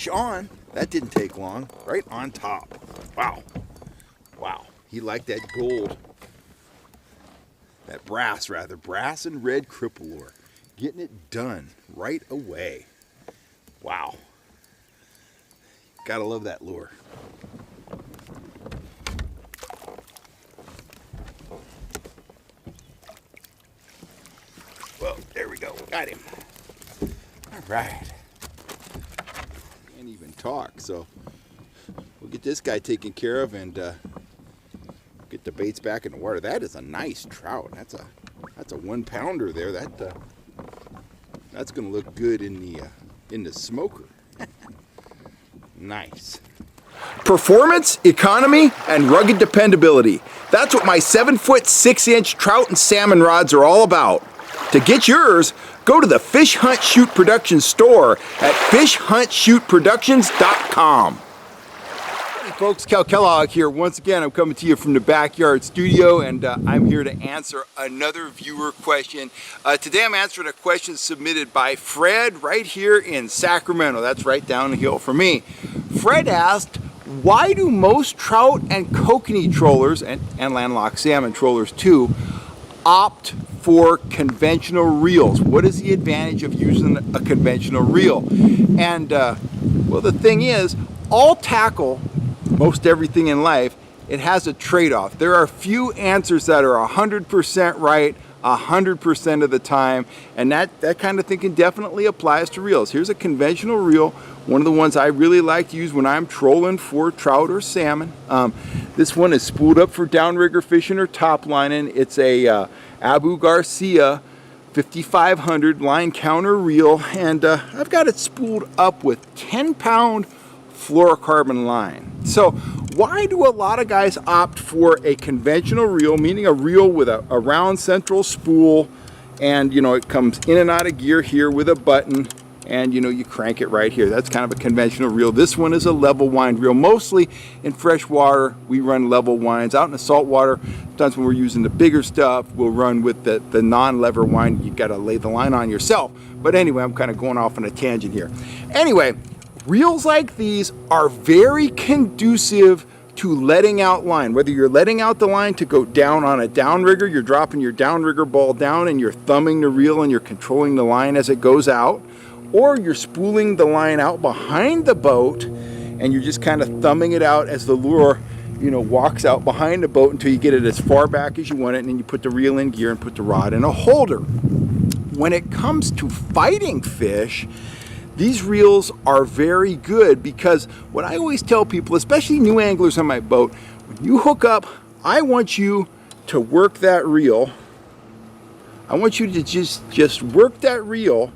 fish on. That didn't take long. Right on top. Wow. Wow. He liked that gold. That brass, rather. Brass and red cripple lure. Getting it done right away. Wow. Gotta love that lure. Well, there we go. Got him. All right. Can't even talk, so we'll get this guy taken care of and get the baits back in the water. That is a nice trout. That's a 1 pounder there. That's gonna look good in the smoker. Nice. Performance, economy, and rugged dependability. That's what my 7-foot 6-inch trout and salmon rods are all about. To get yours, go to the Fish Hunt Shoot Productions store at fishhuntshootproductions.com. Hey folks, Cal Kellogg here. Once again, I'm coming to you from the backyard studio, and I'm here to answer another viewer question. Today I'm answering a question submitted by Fred right here in Sacramento. That's right down the hill from me. Fred asked, why do most trout and kokanee trollers, and landlocked salmon trollers too, opt for conventional reels? What is the advantage of using a conventional reel? And well, the thing is, all tackle, most everything in life, it has a trade-off. There are few answers that are 100% right 100% of the time, and that kind of thinking definitely applies to reels. Here's a conventional reel, one of the ones I really like to use when I'm trolling for trout or salmon. This one is spooled up for downrigger fishing or top lining. It's a Abu Garcia 5500 line counter reel, and I've got it spooled up with 10-pound fluorocarbon line. So why do a lot of guys opt for a conventional reel, meaning a reel with a round central spool, and you know, it comes in and out of gear here with a button, and you know, you crank it right here. That's kind of a conventional reel. This one is a level wind reel. Mostly in fresh water we run level winds. Out in the salt water, sometimes when we're using the bigger stuff, we'll run with the non-lever wind. You got to lay the line on yourself. But anyway, I'm kind of going off on a tangent here. Anyway, reels like these are very conducive to letting out line. Whether you're letting out the line to go down on a downrigger, you're dropping your downrigger ball down and you're thumbing the reel and you're controlling the line as it goes out, or you're spooling the line out behind the boat and you're just kind of thumbing it out as the lure, you know, walks out behind the boat until you get it as far back as you want it, and then you put the reel in gear and put the rod in a holder. When it comes to fighting fish, these reels are very good, because what I always tell people, especially new anglers on my boat, when you hook up, I want you to work that reel. I want you to just work that reel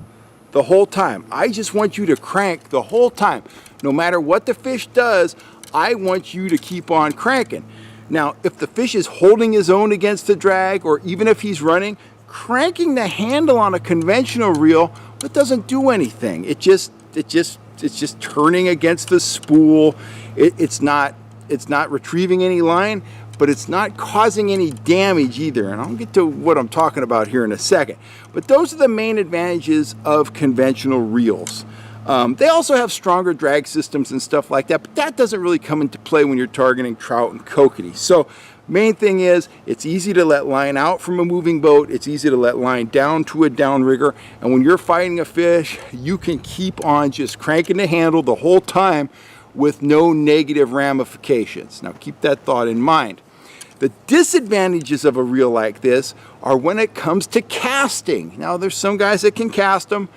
the whole time. I just want you to crank the whole time. No matter what the fish does, I want you to keep on cranking. Now, if the fish is holding his own against the drag, or even if he's running, cranking the handle on a conventional reel, it doesn't do anything. It's just turning against the spool. It's not retrieving any line, but it's not causing any damage either. And I'll get to what I'm talking about here in a second. But those are the main advantages of conventional reels. They also have stronger drag systems and stuff like that, but that doesn't really come into play when you're targeting trout and kokanee. So main thing is, it's easy to let line out from a moving boat. It's easy to let line down to a downrigger. And when you're fighting a fish, you can keep on just cranking the handle the whole time with no negative ramifications. Now keep that thought in mind. The disadvantages of a reel like this are when it comes to casting. Now there's some guys that can cast them.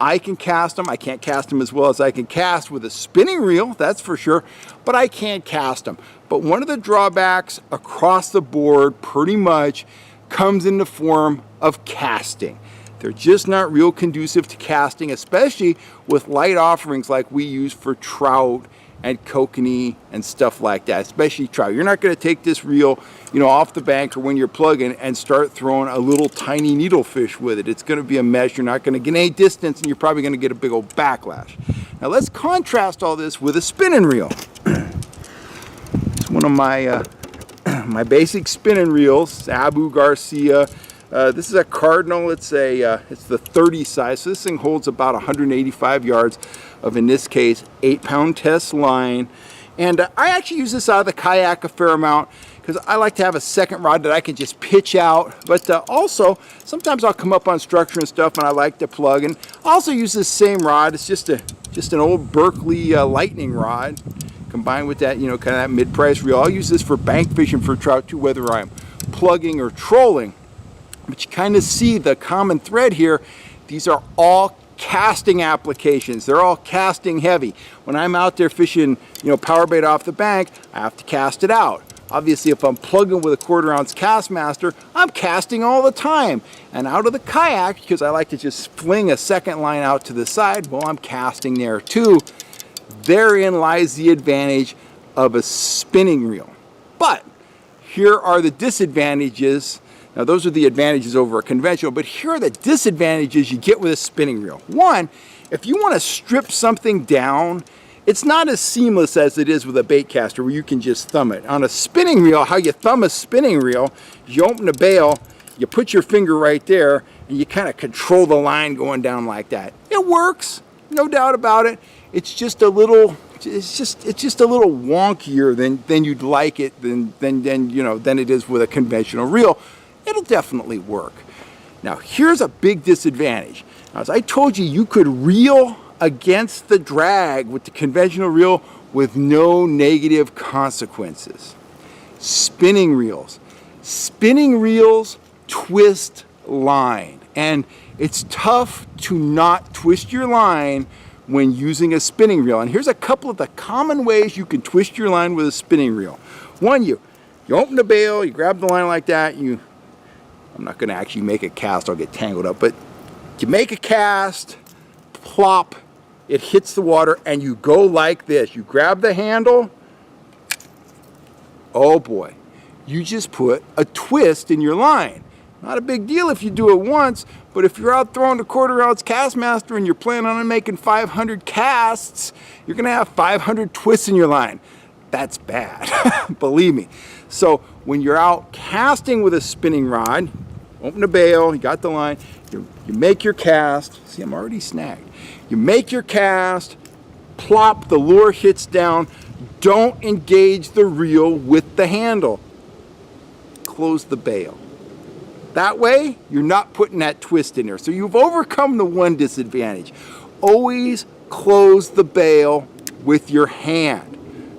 I can cast them. I can't cast them as well as I can cast with a spinning reel, that's for sure, but I can't cast them. But one of the drawbacks across the board pretty much comes in the form of casting. They're just not real conducive to casting, especially with light offerings like we use for trout and kokanee and stuff like that, especially trout. You're not going to take this reel, you know, off the bank or when you're plugging and start throwing a little tiny needlefish with it. It's going to be a mess. You're not going to get any distance, and you're probably going to get a big old backlash. Now let's contrast all this with a spinning reel. It's one of my my basic spinning reels, Abu Garcia This is a Cardinal. It's the 30 size. So this thing holds about 185 yards of, in this case, 8-pound test line. And I actually use this out of the kayak a fair amount because I like to have a second rod that I can just pitch out. But also, sometimes I'll come up on structure and stuff and I like to plug. And I also use this same rod. It's just an old Berkeley lightning rod combined with that, kind of that mid-price reel. I'll use this for bank fishing for trout too, whether I'm plugging or trolling. But you kind of see the common thread here. These are all casting applications. They're all casting heavy. When I'm out there fishing, power bait off the bank, I have to cast it out. Obviously, if I'm plugging with a 1/4 ounce Castmaster, I'm casting all the time. And out of the kayak, because I like to just fling a second line out to the side, well, I'm casting there too. Therein lies the advantage of a spinning reel. But here are the disadvantages. Now, those are the advantages over a conventional, but here are the disadvantages you get with a spinning reel. One, if you want to strip something down, it's not as seamless as it is with a Baitcaster where you can just thumb it. On a spinning reel, how you thumb a spinning reel, you open the bail, you put your finger right there, and you kind of control the line going down like that. It works, no doubt about it. It's just a little, it's just a little wonkier than you'd like it than it is with a conventional reel. It'll definitely work. Now, here's a big disadvantage. Now, as I told you, you could reel against the drag with the conventional reel with no negative consequences. Spinning reels. Spinning reels twist line. And it's tough to not twist your line when using a spinning reel. And here's a couple of the common ways you can twist your line with a spinning reel. One, you open the bail, you grab the line like that, I'm not going to actually make a cast, I'll get tangled up, but you make a cast, plop, it hits the water, and you go like this. You grab the handle, oh boy, you just put a twist in your line. Not a big deal if you do it once, but if you're out throwing a 1/4 ounce Castmaster and you're planning on making 500 casts, you're going to have 500 twists in your line. That's bad, believe me. So when you're out casting with a spinning rod, open the bail, you got the line, you make your cast. See, I'm already snagged. You make your cast, plop, the lure hits down. Don't engage the reel with the handle. Close the bail. That way, you're not putting that twist in there. So you've overcome the one disadvantage. Always close the bail with your hand.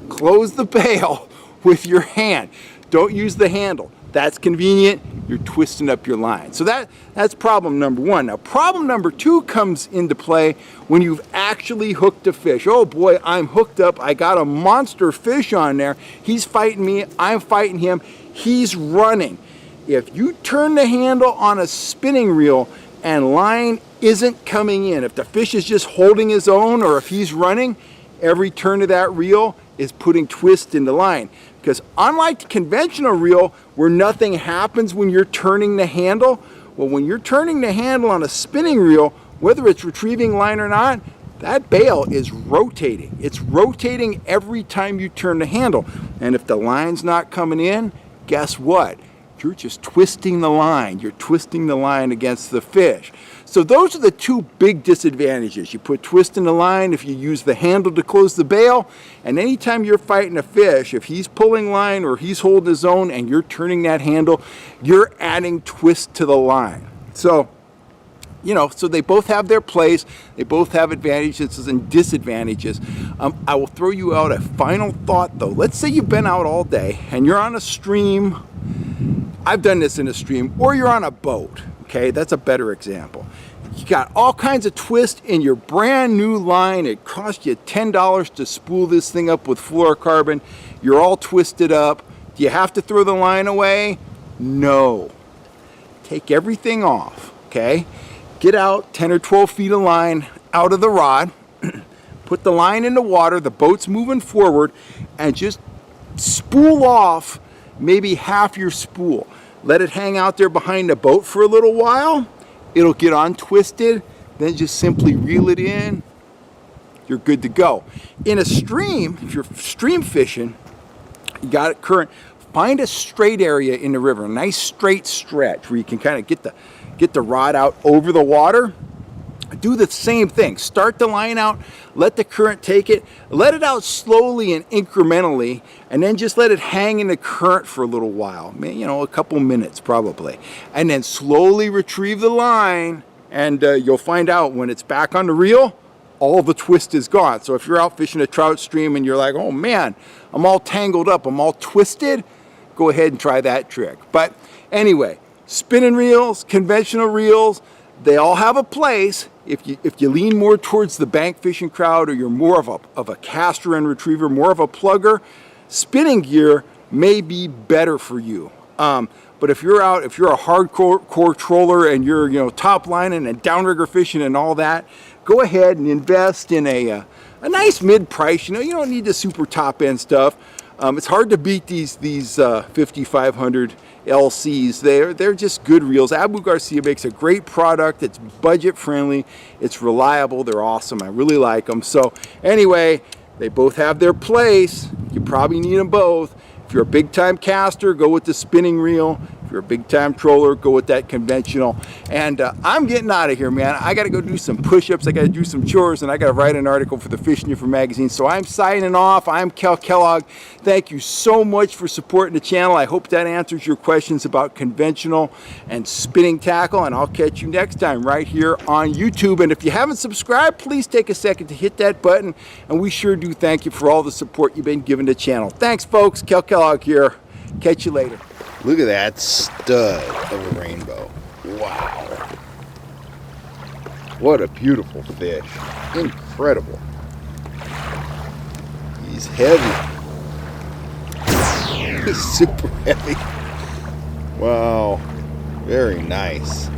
Close the bail with your hand. Don't use the handle. That's convenient. You're twisting up your line. So that's problem number one. Now, problem number two comes into play when you've actually hooked a fish. Oh boy, I'm hooked up. I got a monster fish on there. He's fighting me. I'm fighting him. He's running. If you turn the handle on a spinning reel and line isn't coming in, if the fish is just holding his own or if he's running, every turn of that reel is putting twist in the line. Because unlike the conventional reel where nothing happens when you're turning the handle, well, when you're turning the handle on a spinning reel, whether it's retrieving line or not, that bail is rotating. It's rotating every time you turn the handle. And if the line's not coming in, guess what? You're just twisting the line. You're twisting the line against the fish. So those are the two big disadvantages. You put twist in the line if you use the handle to close the bail, and anytime you're fighting a fish, if he's pulling line or he's holding his own and you're turning that handle, you're adding twist to the line. So, so they both have their place. They both have advantages and disadvantages. I will throw you out a final thought though. Let's say you've been out all day and you're on a stream. I've done this in a stream, or you're on a boat. Okay, that's a better example. You got all kinds of twist in your brand new line. It cost you $10 to spool this thing up with fluorocarbon. You're all twisted up. Do you have to throw the line away? No. Take everything off, okay? Get out 10 or 12 feet of line out of the rod. Put the line in the water, the boat's moving forward, and just spool off maybe half your spool. Let it hang out there behind the boat for a little while. It'll get untwisted. Then just simply reel it in. You're good to go. In a stream, if you're stream fishing, you got it current, find a straight area in the river, a nice straight stretch where you can kind of get the rod out over the water. Do the same thing. Start the line out, let the current take it, let it out slowly and incrementally, and then just let it hang in the current for a little while, you know, a couple minutes probably. And then slowly retrieve the line, and you'll find out when it's back on the reel, all the twist is gone. So if you're out fishing a trout stream and you're like, oh man, I'm all tangled up, I'm all twisted, go ahead and try that trick. But anyway, spinning reels, conventional reels, they all have a place. If you lean more towards the bank fishing crowd, or you're more of a caster and retriever, more of a plugger, spinning gear may be better for you. But if you're a hardcore troller and you're, you know, top lining and downrigger fishing and all that, go ahead and invest in a nice mid-price. You know, you don't need the super top end stuff. It's hard to beat these 5500 LCs. They're just good reels. Abu Garcia makes a great product. It's budget friendly. It's reliable. They're awesome. I really like them. So anyway, they both have their place. You probably need them both. If you're a big time caster, go with the spinning reel. If you're a big time troller, go with that conventional. And I'm getting out of here, man. I got to go do some push-ups. I got to do some chores, and I got to write an article for the Fishing Info magazine. So I'm signing off. I'm Cal Kellogg. Thank you so much for supporting the channel. I hope that answers your questions about conventional and spinning tackle, and I'll catch you next time right here on YouTube. And if you haven't subscribed, please take a second to hit that button, and we sure do thank you for all the support you've been giving the channel. Thanks, folks. Cal Kellogg here. Catch you later. Look at that stud of a rainbow. Wow. What a beautiful fish. Incredible. He's heavy. He's super heavy. Wow. Very nice.